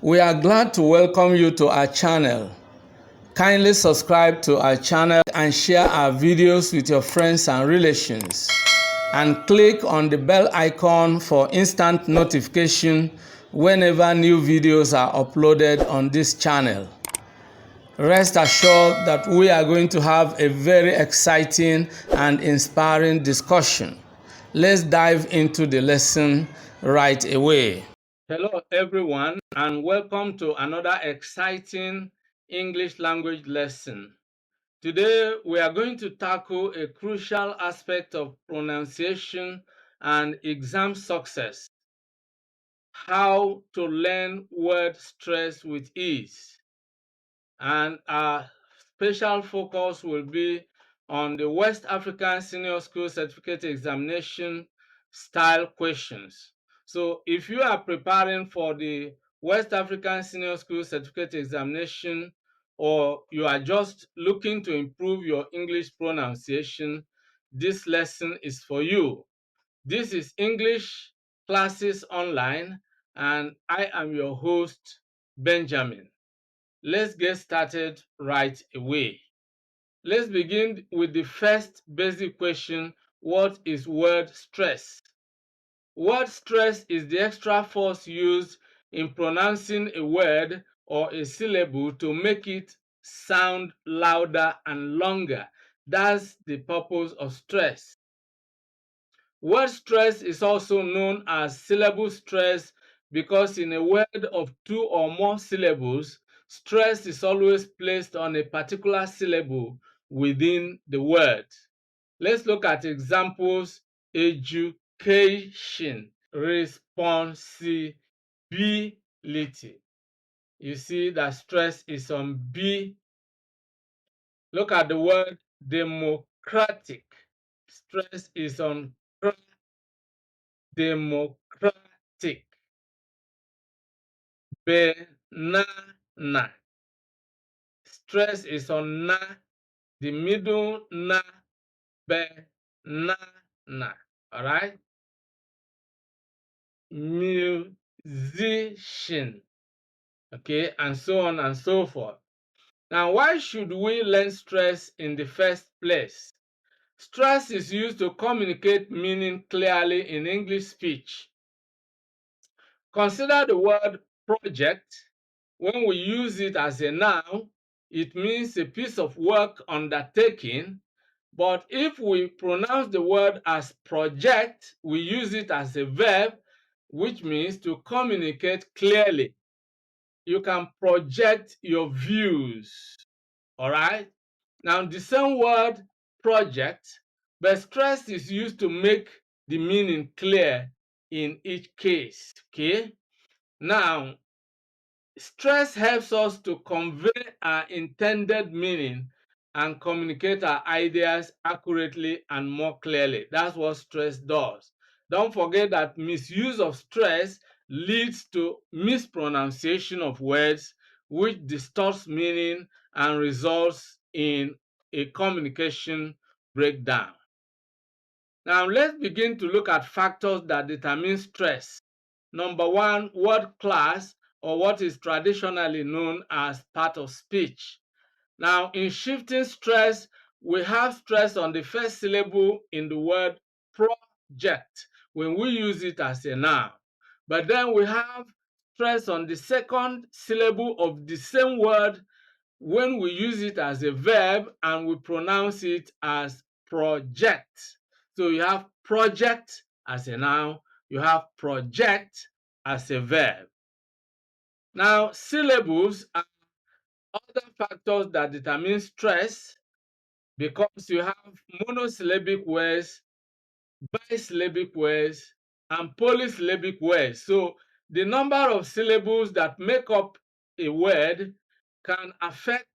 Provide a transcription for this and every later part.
We are glad to welcome you to our channel. Kindly subscribe to our channel and share our videos with your friends and relations. And click on the bell icon for instant notification whenever new videos are uploaded on this channel. Rest assured that we are going to have a very exciting and inspiring discussion. Let's dive into the lesson right away. Hello everyone, and welcome to another exciting English language lesson. Today we are going to tackle a crucial aspect of pronunciation and exam success: how to learn word stress with ease. And our special focus will be on the West African Senior School Certificate Examination style questions. So if you are preparing for the West African Senior School Certificate Examination, or you are just looking to improve your English pronunciation, this lesson is for you. This is English Classes Online, and I am your host, Benjamin. Let's get started right away. Let's begin with the first basic question: what is word stress? Word stress is the extra force used in pronouncing a word or a syllable to make it sound louder and longer. That's the purpose of stress. Word stress is also known as syllable stress because in a word of two or more syllables, stress is always placed on a particular syllable within the word. Let's look at examples: education, responsibility. You see that stress is on B. Look at the word democratic. Stress is on democratic. Banana. Stress is on na, the middle na, banana. All right. Musician. Okay, and so on and so forth. Now, why should we learn stress in the first place? Stress is used to communicate meaning clearly in English speech. Consider the word project. When we use it as a noun, it means a piece of work undertaken. But if we pronounce the word as project, we use it as a verb, which means to communicate clearly. You can project your views. All right? Now, the same word project, but stress is used to make the meaning clear in each case. Okay? Now, stress helps us to convey our intended meaning and communicate our ideas accurately and more clearly. That's what stress does. Don't forget that misuse of stress leads to mispronunciation of words, which distorts meaning and results in a communication breakdown. Now, let's begin to look at factors that determine stress. Number one, word class, or what is traditionally known as part of speech. Now, in shifting stress, we have stress on the first syllable in the word project when we use it as a noun. But then we have stress on the second syllable of the same word when we use it as a verb and we pronounce it as project. So you have project as a noun, you have project as a verb. Now, syllables are other factors that determine stress because you have monosyllabic words, bisyllabic words, and polysyllabic words. So the number of syllables that make up a word can affect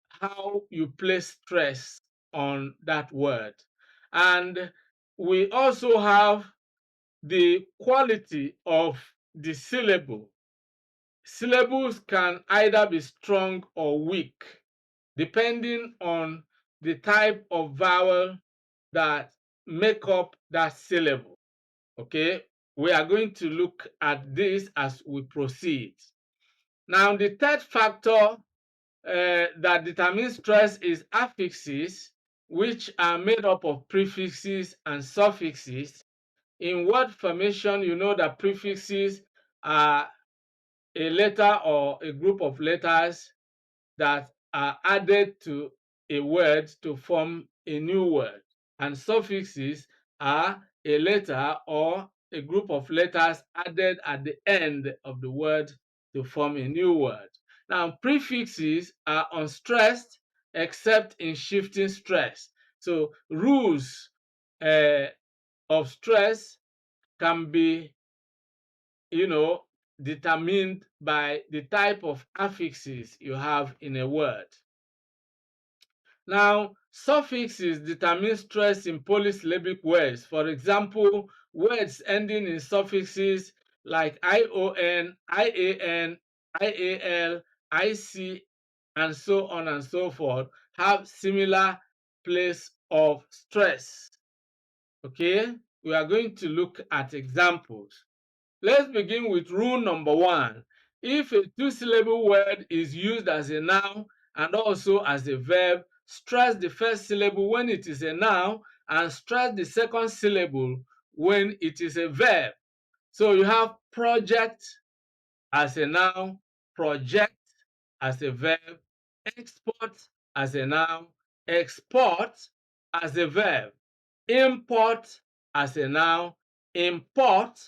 how you place stress on that word. And we also have the quality of the syllable. Syllables can either be strong or weak, depending on the type of vowel that make up that syllable. Okay, we are going to look at this as we proceed. Now, the third factor that determines stress is affixes, which are made up of prefixes and suffixes. In word formation, you know that prefixes are a letter or a group of letters that are added to a word to form a new word, and suffixes are a letter or a group of letters added at the end of the word to form a new word. Now, prefixes are unstressed except in shifting stress. So, rules uh, of stress can be, determined by the type of affixes you have in a word. Now, suffixes determine stress in polysyllabic words. For example, words ending in suffixes like ION, IAN, IAL, IC, and so on and so forth have similar place of stress. Okay, we are going to look at examples. Let's begin with rule number 1. If a two-syllable word is used as a noun and also as a verb, stress the first syllable when it is a noun and stress the second syllable when it is a verb. So you have project as a noun, project as a verb, export as a noun, export as a verb, import as a noun, import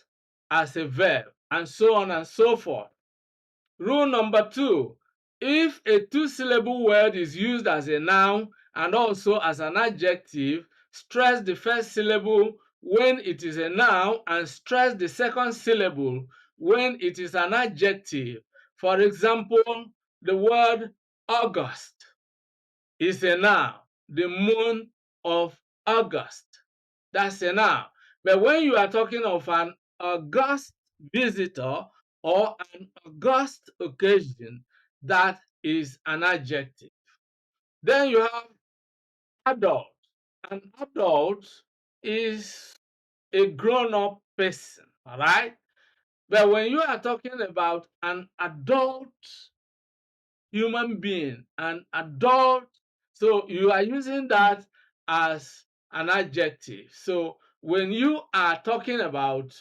as a verb, and so on and so forth. Rule number 2. If a two-syllable word is used as a noun and also as an adjective, stress the first syllable when it is a noun and stress the second syllable when it is an adjective. For example, the word August is a noun. The month of August, that's a noun. But when you are talking of an august visitor or an august occasion, that is an adjective. Then you have adult. An adult is a grown-up person, all right? But when you are talking about an adult human being, an adult, so you are using that as an adjective. So when you are talking about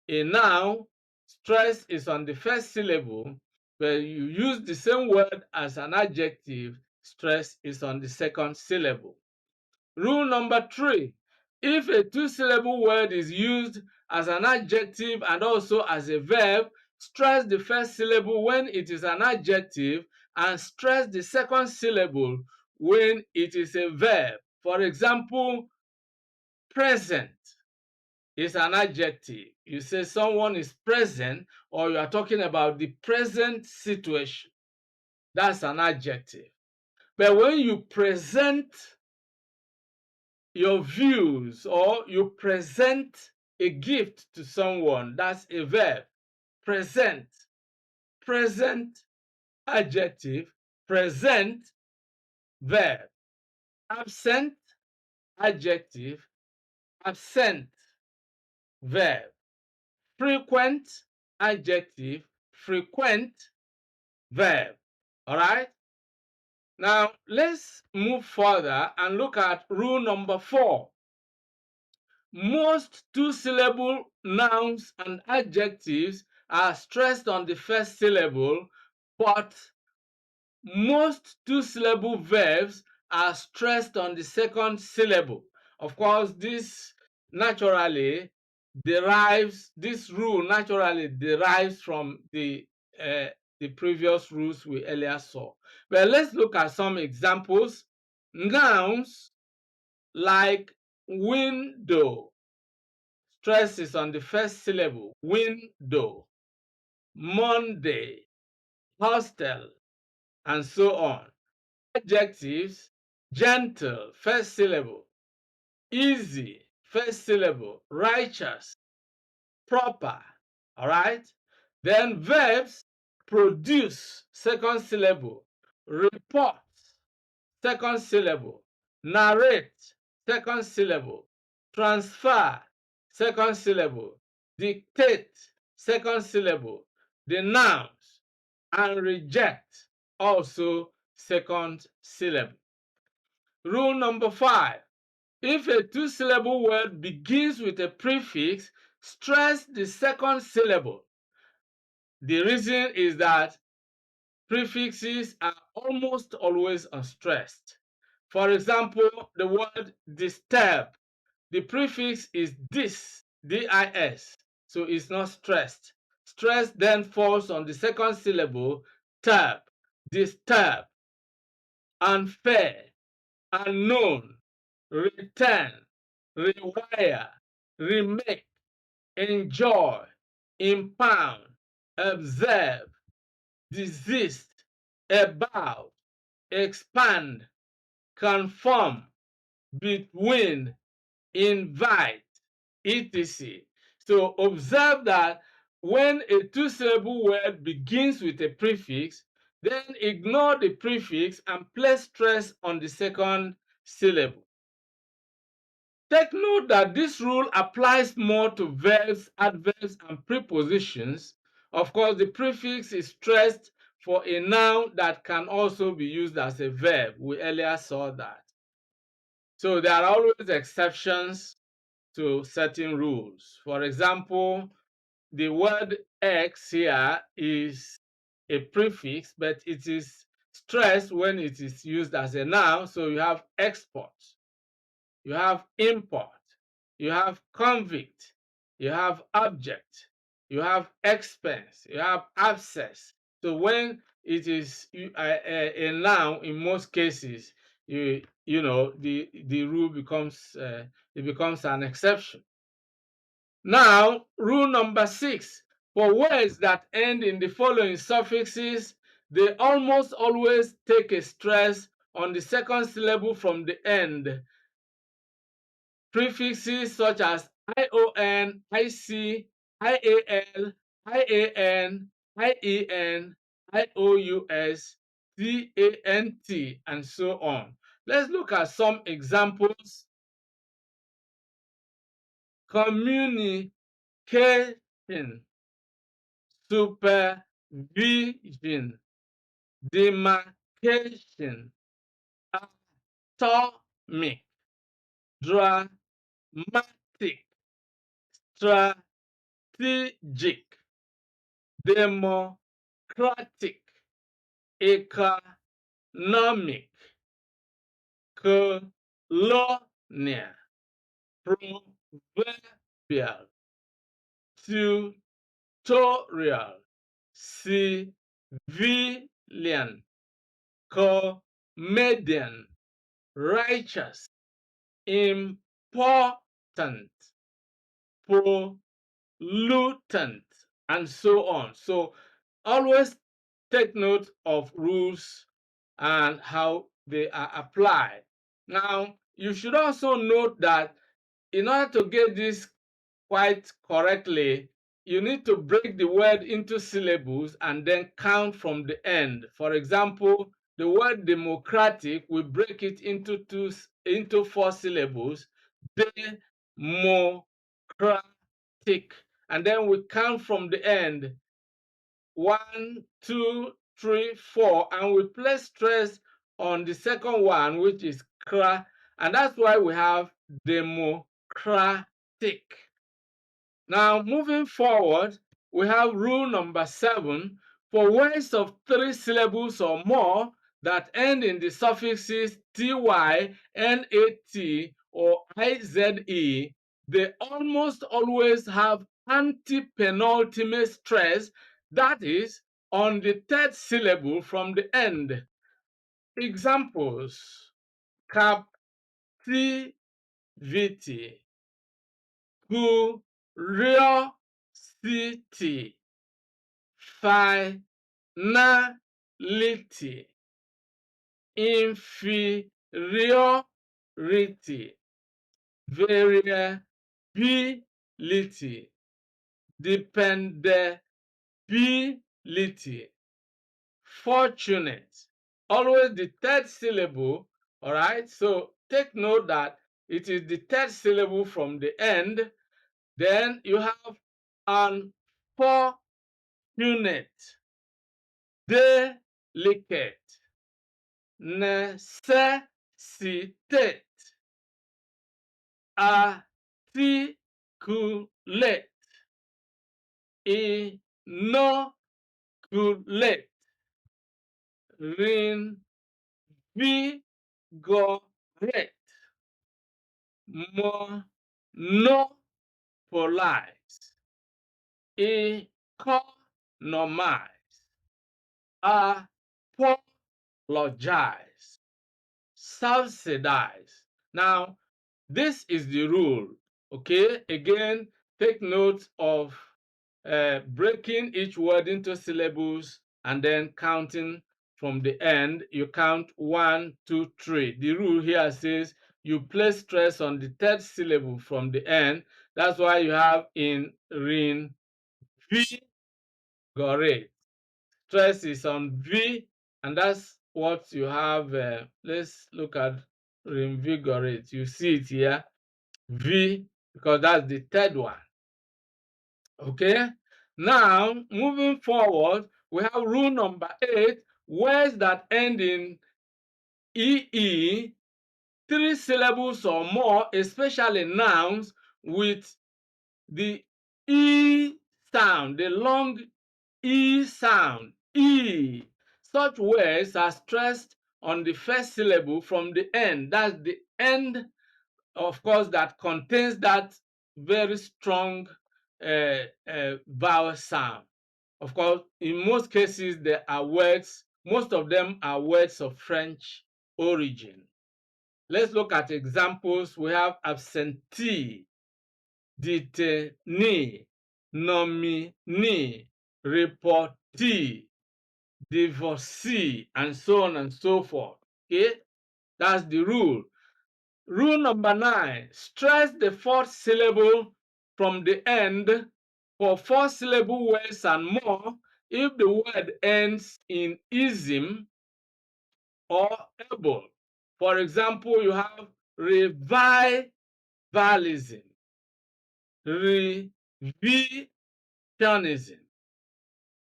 a noun, stress is on the first syllable, but you use the same word as an adjective, stress is on the second syllable. Rule number 3. If a two-syllable word is used as an adjective and also as a verb, stress the first syllable when it is an adjective and stress the second syllable when it is a verb. For example, present is an adjective. You say someone is present, or you are talking about the present situation. That's an adjective. But when you present your views or you present a gift to someone, that's a verb. Present, present adjective, present verb. Absent adjective, absent verb. Frequent adjective, frequent verb. All right? Now, let's move further and look at rule number 4. Most two-syllable nouns and adjectives are stressed on the first syllable, but most two-syllable verbs are stressed on the second syllable. Of course, this rule naturally derives from the previous rules we earlier saw. But let's look at some examples. Nouns like window, stress is on the first syllable, window, Monday, hostel, and so on. Adjectives, gentle, first syllable, easy, first syllable, righteous, proper, all right? Then verbs, produce, second syllable, report, second syllable, narrate, second syllable, transfer, second syllable, dictate, second syllable. The nouns, and reject also second syllable. Rule number 5. If a two-syllable word begins with a prefix, stress the second syllable. The reason is that prefixes are almost always unstressed. For example, the word disturb. The prefix is dis, D-I-S, so it's not stressed. Stress then falls on the second syllable, turb, disturb. Unfair, unknown, return, rewire, remake, enjoy, impound, observe, desist, about, expand, conform, between, invite, etc. So observe that when a two-syllable word begins with a prefix, then ignore the prefix and place stress on the second syllable. Take note that this rule applies more to verbs, adverbs, and prepositions. Of course, the prefix is stressed for a noun that can also be used as a verb. We earlier saw that. So there are always exceptions to certain rules. For example, the word X here is a prefix, but it is stressed when it is used as a noun. So you have export, you have import, you have convict, you have object, you have expense, you have abscess. So when it is a noun, in most cases, the rule becomes it becomes an exception. Now, rule number 6. For words that end in the following suffixes, they almost always take a stress on the second syllable from the end. Prefixes such as ION, IC, IAL, IAN, IEN, IOUS, CANT, and so on. Let's look at some examples. Communication, supervision, demarcation, atomic, dramatic, strategic, democratic, economic, colonial, proverbial, tutorial, civilian, comedian, righteous, important, pollutant, and so on. So always take note of rules and how they are applied. Now, you should also note that in order to get this quite correctly, you need to break the word into syllables and then count from the end. For example, the word democratic, we break it into 4 syllables. Democratic. And then we count from the end. 1, 2, 3, 4, and we place stress on the second one, which is cra, and that's why we have democratic. Now, moving forward, we have rule number 7. For words of 3 syllables or more that end in the suffixes ty, nat, or ize, they almost always have antepenultimate stress, that is, on the third syllable from the end. Examples: captivity, curiosity, finality, inferiority, variability, dependability, fortunate. Always the third syllable, all right? So take note that it is the third syllable from the end. Then you have unfortunate, delicate, necessitate, articulate, inoculate, reinvigorate, monopolize, economize, apologize, subsidize. Now, this is the rule. Okay, again, take note of breaking each word into syllables and then counting from the end. You count 1, 2, 3. The rule here says you place stress on the third syllable from the end. That's why you have in rin, vigorate. Stress is on V, and that's what you have. Let's look at reinvigorate. You see it here, V, because that's the third one. Okay, now moving forward, we have rule number 8: words that end in EE, 3 syllables or more, especially nouns with the E sound, the long E sound, E. Such words are stressed on the first syllable from the end. That's the end, of course, that contains that very strong vowel sound. Of course, in most cases, there are words, most of them are words of French origin. Let's look at examples. We have absentee, détenu, nominee, reportee, divorcee, and so on and so forth. Okay, that's the rule. Rule number 9: stress the fourth syllable from the end for 4-syllable words and more if the word ends in ism or able. For example, you have revivalism, revisionism,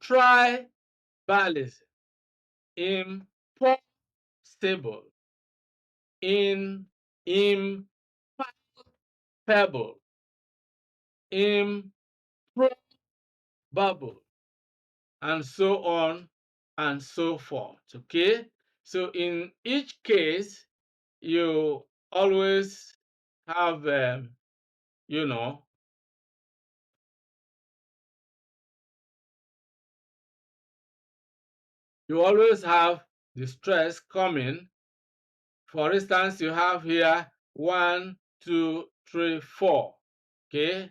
tribalism, impossible, impalpable, improbable, and so on and so forth. Okay, so in each case, you always have, you know, you always have the stress coming. For instance, you have here 1, 2, 3, 4. Okay,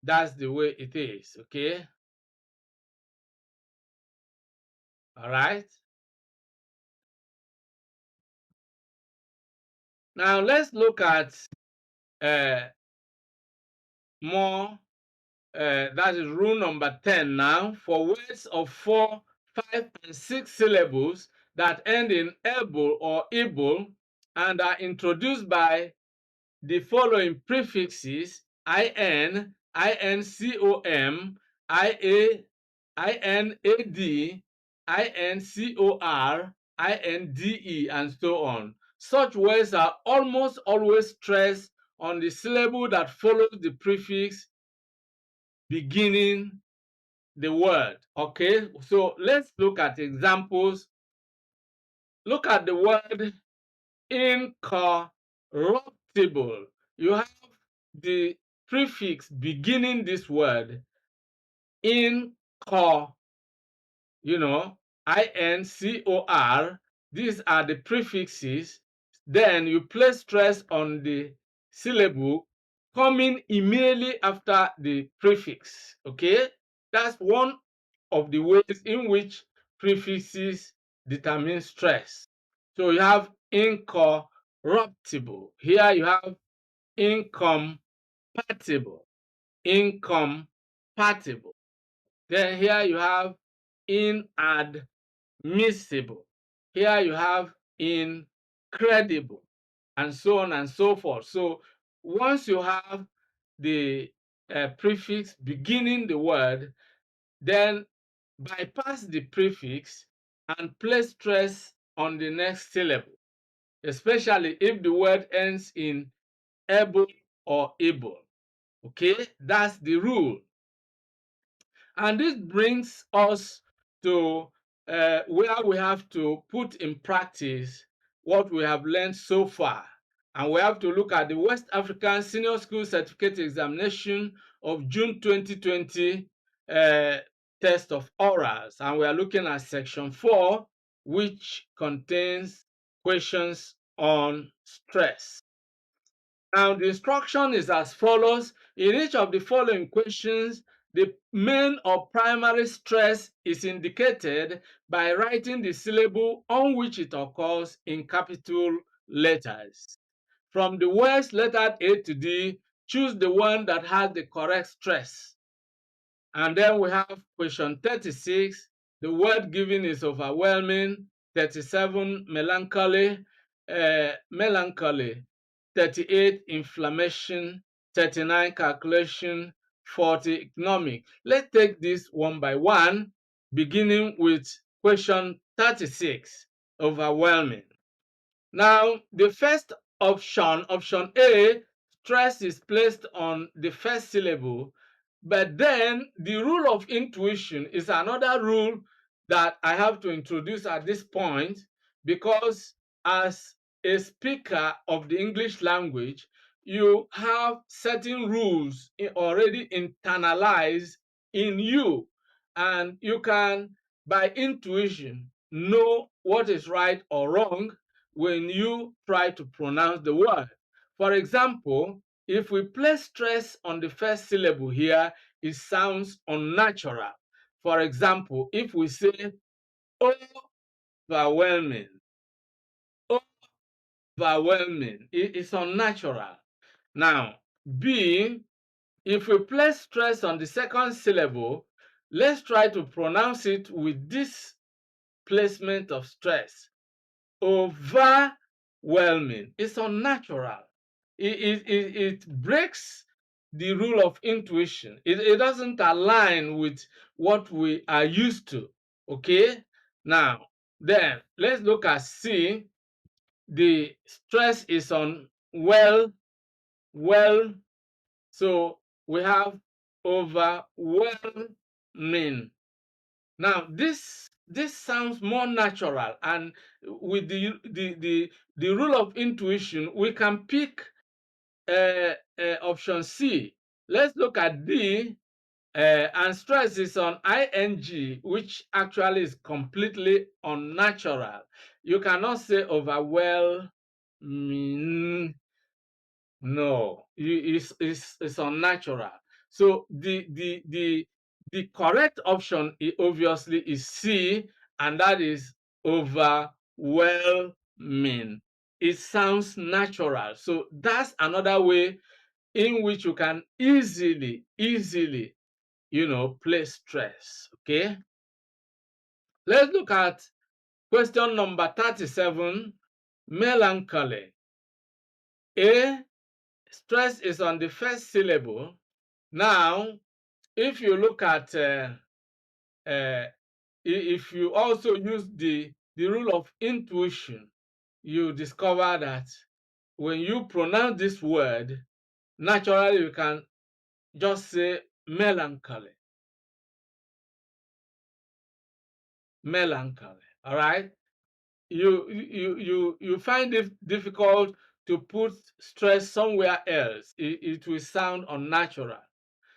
that's the way it is. Okay, all right. Now let's look at uh, more. That is rule number 10 now. For words of 4, 5, and 6 syllables that end in able or able and are introduced by the following prefixes: in, incom, ia, inad, incor, inde, and so on. Such words are almost always stressed on the syllable that follows the prefix beginning the word. Okay, so let's look at examples. Look at the word incorruptible. You have the prefix beginning this word, incor, incor. These are the prefixes. Then you place stress on the syllable coming immediately after the prefix. Okay, that's one of the ways in which prefixes determine stress. So you have incorruptible. Here you have incompatible. Incompatible. Then here you have inadmissible. Here you have incredible, and so on and so forth. So once you have the prefix beginning the word, then bypass the prefix and place stress on the next syllable, especially if the word ends in able or able. Okay, that's the rule. And this brings us to where we have to put in practice what we have learned so far. And we have to look at the West African Senior School Certificate Examination of June 2020 test of orals. And we are looking at section 4, which contains questions on stress. Now, the instruction is as follows. In each of the following questions, the main or primary stress is indicated by writing the syllable on which it occurs in capital letters. From the words lettered A to D, choose the one that has the correct stress. And then we have question 36. The word given is overwhelming. 37, melancholy. Melancholy. 38, inflammation. 39, calculation. 40, economic. Let's take this one by one, beginning with question 36, overwhelming. Now, the first option A, stress is placed on the first syllable, but then the rule of intuition is another rule that I have to introduce at this point, because as a speaker of the English language, you have certain rules already internalized in you, and you can, by intuition, know what is right or wrong when you try to pronounce the word. For example, if we place stress on the first syllable here, it sounds unnatural. For example, if we say overwhelming, overwhelming, it's unnatural. Now, B, if we place stress on the second syllable, let's try to pronounce it with this placement of stress. Overwhelming. It's unnatural. It breaks the rule of intuition. It doesn't align with what we are used to. Okay? Now, then let's look at C. The stress is on well. So we have overwhelming. Now, this sounds more natural, and with the rule of intuition, we can pick option C. Let's look at D, and stress is on ing, which actually is completely unnatural. You cannot say overwhelming. No, it's unnatural. So the correct option obviously is C, and that is overwhelming. It sounds natural. So that's another way in which you can easily, place stress. Okay. Let's look at question number 37, melancholy. A, stress is on the first syllable. Now, if you look at, if you also use the rule of intuition, you discover that when you pronounce this word, naturally you can just say melancholy. Melancholy. All right. You find it difficult to put stress somewhere else. It will sound unnatural.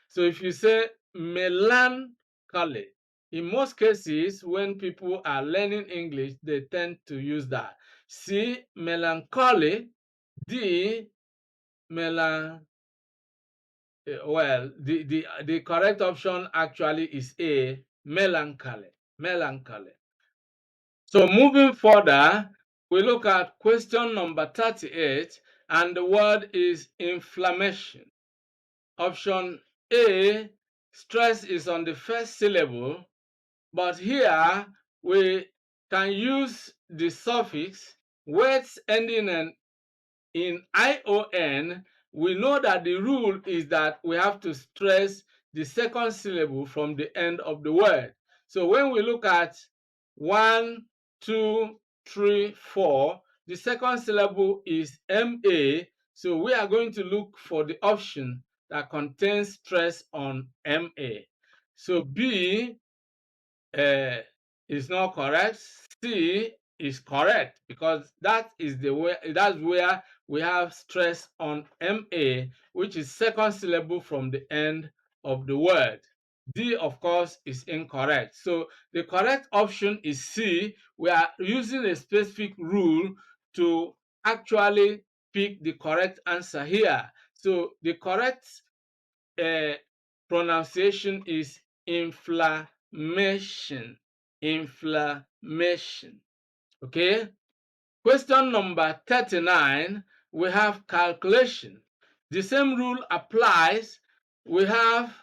So if you say melancholy, in most cases, when people are learning English, they tend to use that. C, melancholy. D, melan. Well, the correct option actually is A, melancholy. Melancholy. So moving further, we look at question number 38, and the word is inflammation. Option A, stress is on the first syllable, but here we can use the suffix. Words ending in ion, we know that the rule is that we have to stress the second syllable from the end of the word. So when we look at 1, 2, 3, 4, the second syllable is MA. So we are going to look for the option that contains stress on MA. So B is not correct. C is correct because that's where we have stress on MA, which is second syllable from the end of the word. D, of course, is incorrect. So the correct option is C. We are using a specific rule to actually pick the correct answer here. So the correct pronunciation is inflammation. Inflammation. Okay. Question number 39, we have calculation. The same rule applies. We have,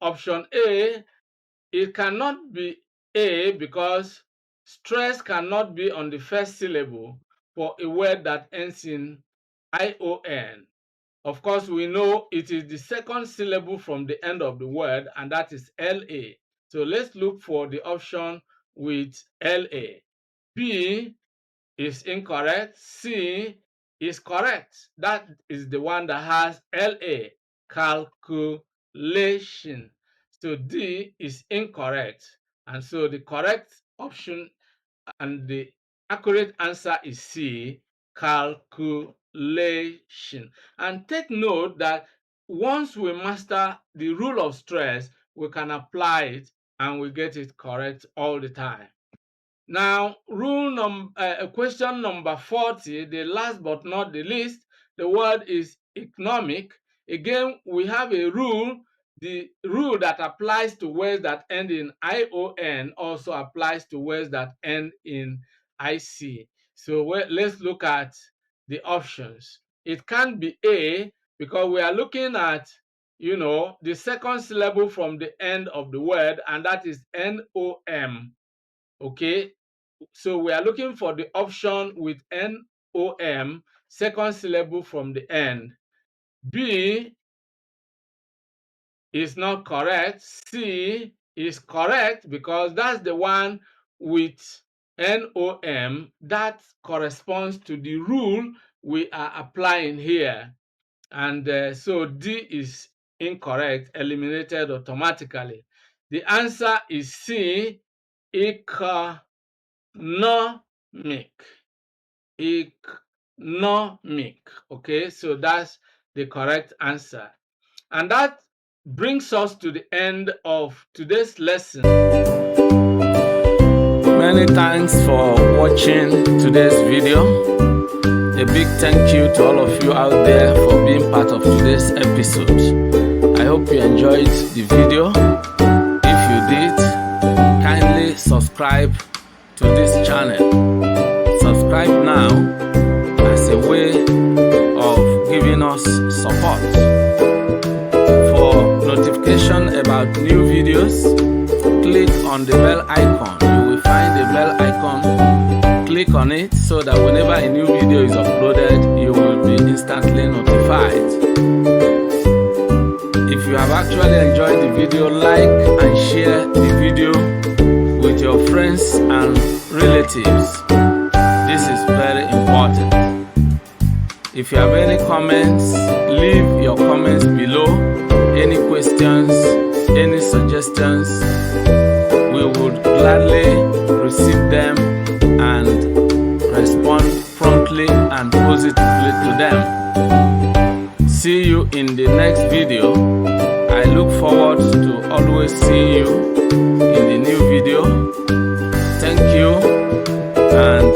option A. It cannot be A because stress cannot be on the first syllable for a word that ends in ION. Of course, we know it is the second syllable from the end of the word, and that is LA. So let's look for the option with LA. B is incorrect. C is correct. That is the one that has LA, calculation. So D is incorrect. And so the correct option and the accurate answer is C, calculation. And take note that once we master the rule of stress, we can apply it and we get it correct all the time. Now, question number 40, the last but not the least, the word is economic. Again, we have a rule. The rule that applies to words that end in ION also applies to words that end in IC. So let's look at the options. It can't be A because we are looking at, the second syllable from the end of the word, and that is NOM. Okay, so we are looking for the option with NOM, second syllable from the end. B is not correct. C is correct because that's the one with NOM that corresponds to the rule we are applying here. And so D is incorrect, eliminated automatically. The answer is C, economic. Economic. Okay, so that's the correct answer. And that brings us to the end of today's lesson. Many thanks for watching today's video. A big thank you to all of you out there for being part of today's episode. I hope you enjoyed the video. If you did, kindly subscribe to this channel. Subscribe now as a way of giving us support. For notification about new videos, click on the bell icon. You will find the bell icon. Click on it so that whenever a new video is uploaded, you will be instantly notified. If you have actually enjoyed the video, like and share the video with your friends and relatives. This is very important. If you have any comments, leave your comments below. Any questions, any suggestions, we would gladly receive them and respond promptly and positively to them. See you in the next video. I look forward to always seeing you in the new video. Thank you and